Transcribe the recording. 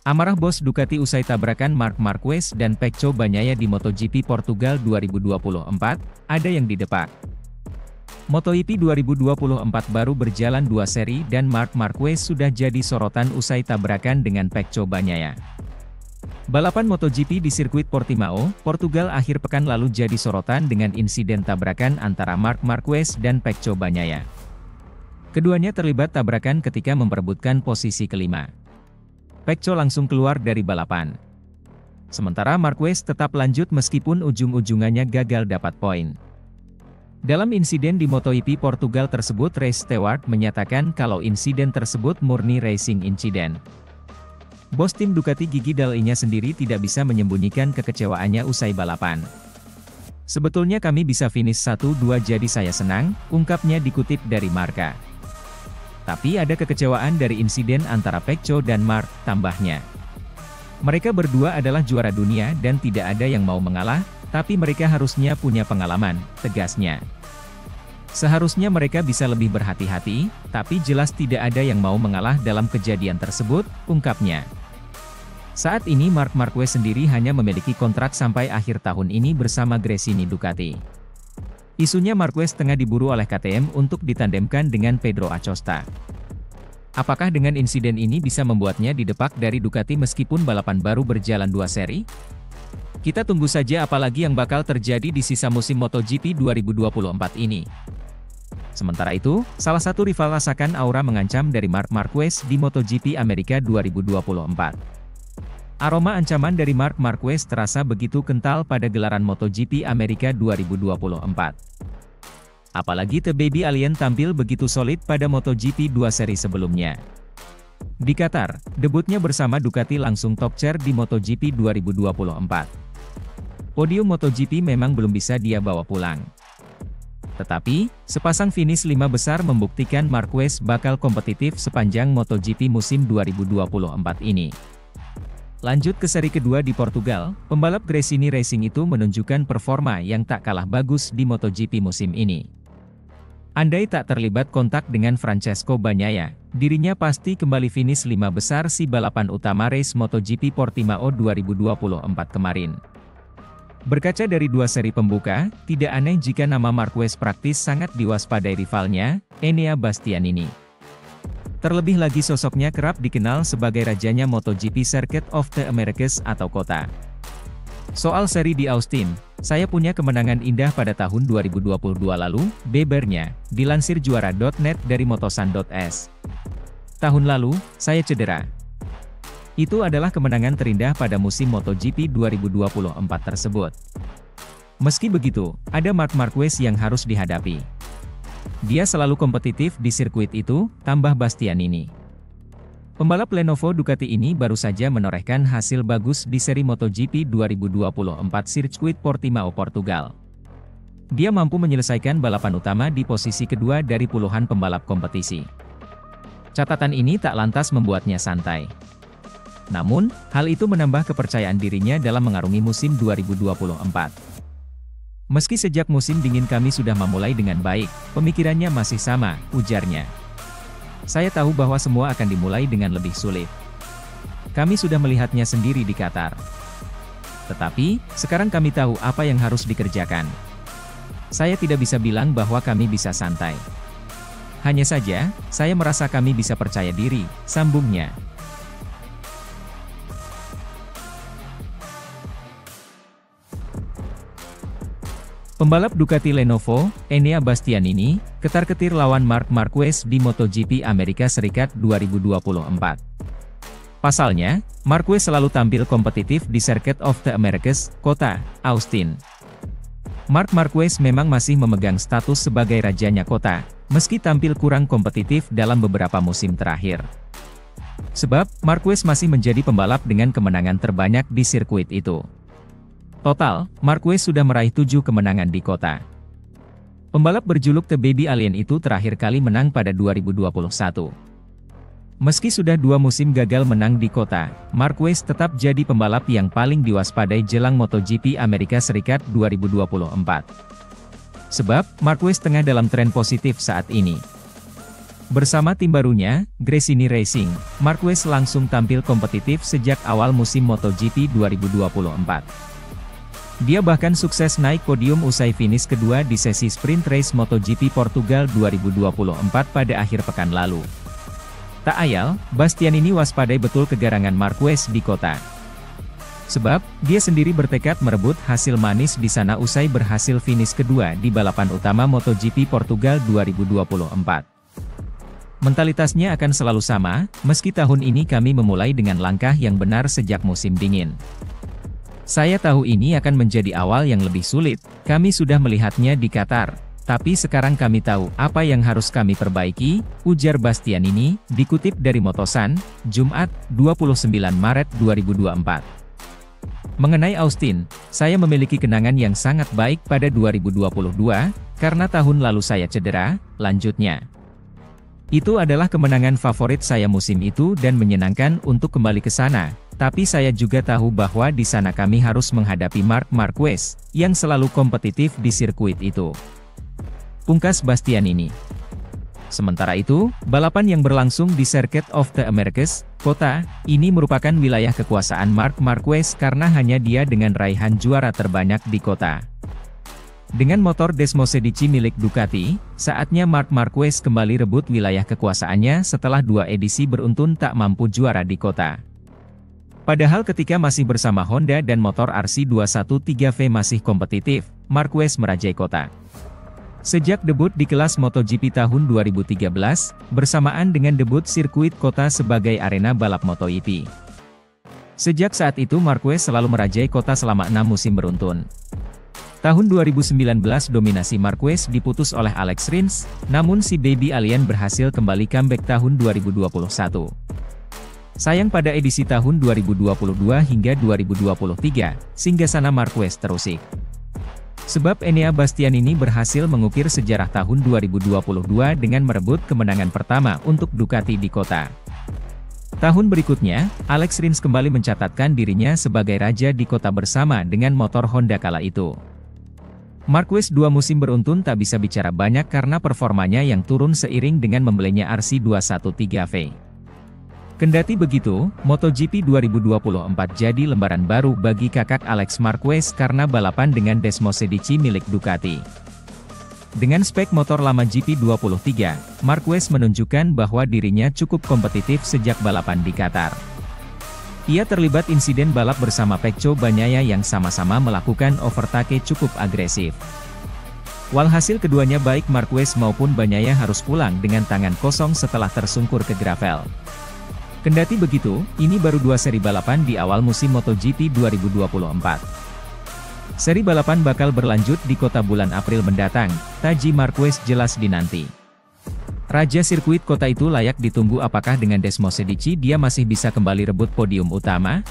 Amarah bos Ducati usai tabrakan Marc Marquez dan Pecco Bagnaia di MotoGP Portugal 2024, ada yang didepak. MotoGP 2024 baru berjalan 2 seri dan Marc Marquez sudah jadi sorotan usai tabrakan dengan Pecco Bagnaia. Balapan MotoGP di sirkuit Portimao, Portugal akhir pekan lalu jadi sorotan dengan insiden tabrakan antara Marc Marquez dan Pecco Bagnaia. Keduanya terlibat tabrakan ketika memperebutkan posisi kelima. Pecco langsung keluar dari balapan. Sementara Marquez tetap lanjut meskipun ujung-ujungannya gagal dapat poin. Dalam insiden di MotoGP Portugal tersebut, Race Stewart menyatakan kalau insiden tersebut murni racing incident. Bos tim Ducati Gigi Dall'Igna sendiri tidak bisa menyembunyikan kekecewaannya usai balapan. Sebetulnya kami bisa finish 1-2 jadi saya senang, ungkapnya dikutip dari Marca. Tapi ada kekecewaan dari insiden antara Pecco dan Marc, tambahnya. Mereka berdua adalah juara dunia dan tidak ada yang mau mengalah, tapi mereka harusnya punya pengalaman, tegasnya. Seharusnya mereka bisa lebih berhati-hati, tapi jelas tidak ada yang mau mengalah dalam kejadian tersebut, ungkapnya. Saat ini Marc Marquez sendiri hanya memiliki kontrak sampai akhir tahun ini bersama Gresini Ducati. Isunya Marquez tengah diburu oleh KTM untuk ditandemkan dengan Pedro Acosta. Apakah dengan insiden ini bisa membuatnya didepak dari Ducati meskipun balapan baru berjalan 2 seri? Kita tunggu saja apalagi yang bakal terjadi di sisa musim MotoGP 2024 ini. Sementara itu, salah satu rival rasakan aura mengancam dari Marc Marquez di MotoGP Amerika 2024. Aroma ancaman dari Marc Marquez terasa begitu kental pada gelaran MotoGP Amerika 2024. Apalagi The Baby Alien tampil begitu solid pada MotoGP 2 seri sebelumnya. Di Qatar, debutnya bersama Ducati langsung top chair di MotoGP 2024. Podium MotoGP memang belum bisa dia bawa pulang. Tetapi, sepasang finish 5 besar membuktikan Marquez bakal kompetitif sepanjang MotoGP musim 2024 ini. Lanjut ke seri kedua di Portugal, pembalap Gresini Racing itu menunjukkan performa yang tak kalah bagus di MotoGP musim ini. Andai tak terlibat kontak dengan Francesco Bagnaia, dirinya pasti kembali finish 5 besar si balapan utama race MotoGP Portimao 2024 kemarin. Berkaca dari 2 seri pembuka, tidak aneh jika nama Marquez praktis sangat diwaspadai rivalnya, Enea Bastianini. Terlebih lagi sosoknya kerap dikenal sebagai rajanya MotoGP Circuit of the Americas atau kota. Soal seri di Austin, saya punya kemenangan indah pada tahun 2022 lalu, bebernya, dilansir juara.net dari motosan.es. Tahun lalu, saya cedera. Itu adalah kemenangan terindah pada musim MotoGP 2024 tersebut. Meski begitu, ada Marc Marquez yang harus dihadapi. Dia selalu kompetitif di sirkuit itu, tambah Bastianini. Pembalap Lenovo Ducati ini baru saja menorehkan hasil bagus di seri MotoGP 2024 sirkuit Portimao Portugal. Dia mampu menyelesaikan balapan utama di posisi kedua dari puluhan pembalap kompetisi. Catatan ini tak lantas membuatnya santai. Namun, hal itu menambah kepercayaan dirinya dalam mengarungi musim 2024. Meski sejak musim dingin kami sudah memulai dengan baik, pemikirannya masih sama, ujarnya. Saya tahu bahwa semua akan dimulai dengan lebih sulit. Kami sudah melihatnya sendiri di Qatar. Tetapi, sekarang kami tahu apa yang harus dikerjakan. Saya tidak bisa bilang bahwa kami bisa santai. Hanya saja, saya merasa kami bisa percaya diri, sambungnya. Pembalap Ducati Lenovo, Enea Bastianini, ketar-ketir lawan Marc Marquez di MotoGP Amerika Serikat 2024. Pasalnya, Marquez selalu tampil kompetitif di Circuit of the Americas, kota Austin. Marc Marquez memang masih memegang status sebagai rajanya kota, meski tampil kurang kompetitif dalam beberapa musim terakhir. Sebab, Marquez masih menjadi pembalap dengan kemenangan terbanyak di sirkuit itu. Total, Marquez sudah meraih 7 kemenangan di kota. Pembalap berjuluk The Baby Alien itu terakhir kali menang pada 2021. Meski sudah 2 musim gagal menang di kota, Marquez tetap jadi pembalap yang paling diwaspadai jelang MotoGP Amerika Serikat 2024. Sebab, Marquez tengah dalam tren positif saat ini. Bersama tim barunya, Gresini Racing, Marquez langsung tampil kompetitif sejak awal musim MotoGP 2024. Dia bahkan sukses naik podium usai finish kedua di sesi sprint race MotoGP Portugal 2024 pada akhir pekan lalu. Tak ayal, Bastianini waspadai betul kegarangan Marquez di kota. Sebab, dia sendiri bertekad merebut hasil manis di sana usai berhasil finish kedua di balapan utama MotoGP Portugal 2024. Mentalitasnya akan selalu sama, meski tahun ini kami memulai dengan langkah yang benar sejak musim dingin. Saya tahu ini akan menjadi awal yang lebih sulit, kami sudah melihatnya di Qatar, tapi sekarang kami tahu apa yang harus kami perbaiki, ujar Bastianini, dikutip dari Motosan, Jumat, 29 Maret 2024. Mengenai Austin, saya memiliki kenangan yang sangat baik pada 2022, karena tahun lalu saya cedera, lanjutnya. Itu adalah kemenangan favorit saya musim itu dan menyenangkan untuk kembali ke sana, tapi saya juga tahu bahwa di sana kami harus menghadapi Marc Marquez, yang selalu kompetitif di sirkuit itu. Pungkas Bastianini. Sementara itu, balapan yang berlangsung di Circuit of the Americas, kota, ini merupakan wilayah kekuasaan Marc Marquez karena hanya dia dengan raihan juara terbanyak di kota. Dengan motor Desmosedici milik Ducati, saatnya Marc Marquez kembali rebut wilayah kekuasaannya setelah 2 edisi beruntun tak mampu juara di kota. Padahal ketika masih bersama Honda dan motor RC213V masih kompetitif, Marquez merajai kota. Sejak debut di kelas MotoGP tahun 2013, bersamaan dengan debut sirkuit kota sebagai arena balap MotoGP. Sejak saat itu Marquez selalu merajai kota selama 6 musim beruntun. Tahun 2019 dominasi Marquez diputus oleh Alex Rins, namun si Baby Alien berhasil kembali comeback tahun 2021. Sayang pada edisi tahun 2022 hingga 2023, singgasana Marquez terusik. Sebab Enea Bastianini berhasil mengukir sejarah tahun 2022 dengan merebut kemenangan pertama untuk Ducati di kota. Tahun berikutnya, Alex Rins kembali mencatatkan dirinya sebagai raja di kota bersama dengan motor Honda kala itu. Marquez 2 musim beruntun tak bisa bicara banyak karena performanya yang turun seiring dengan membelinya RC213V. Kendati begitu, MotoGP 2024 jadi lembaran baru bagi kakak Alex Marquez karena balapan dengan Desmosedici milik Ducati. Dengan spek motor lama GP23, Marquez menunjukkan bahwa dirinya cukup kompetitif sejak balapan di Qatar. Ia terlibat insiden balap bersama Pecco Bagnaia yang sama-sama melakukan overtake cukup agresif. Walhasil keduanya baik Marquez maupun Bagnaia harus pulang dengan tangan kosong setelah tersungkur ke gravel. Kendati begitu, ini baru 2 seri balapan di awal musim MotoGP 2024. Seri balapan bakal berlanjut di kota bulan April mendatang, taji Marquez jelas dinanti. Raja sirkuit kota itu layak ditunggu apakah dengan Desmosedici dia masih bisa kembali rebut podium utama?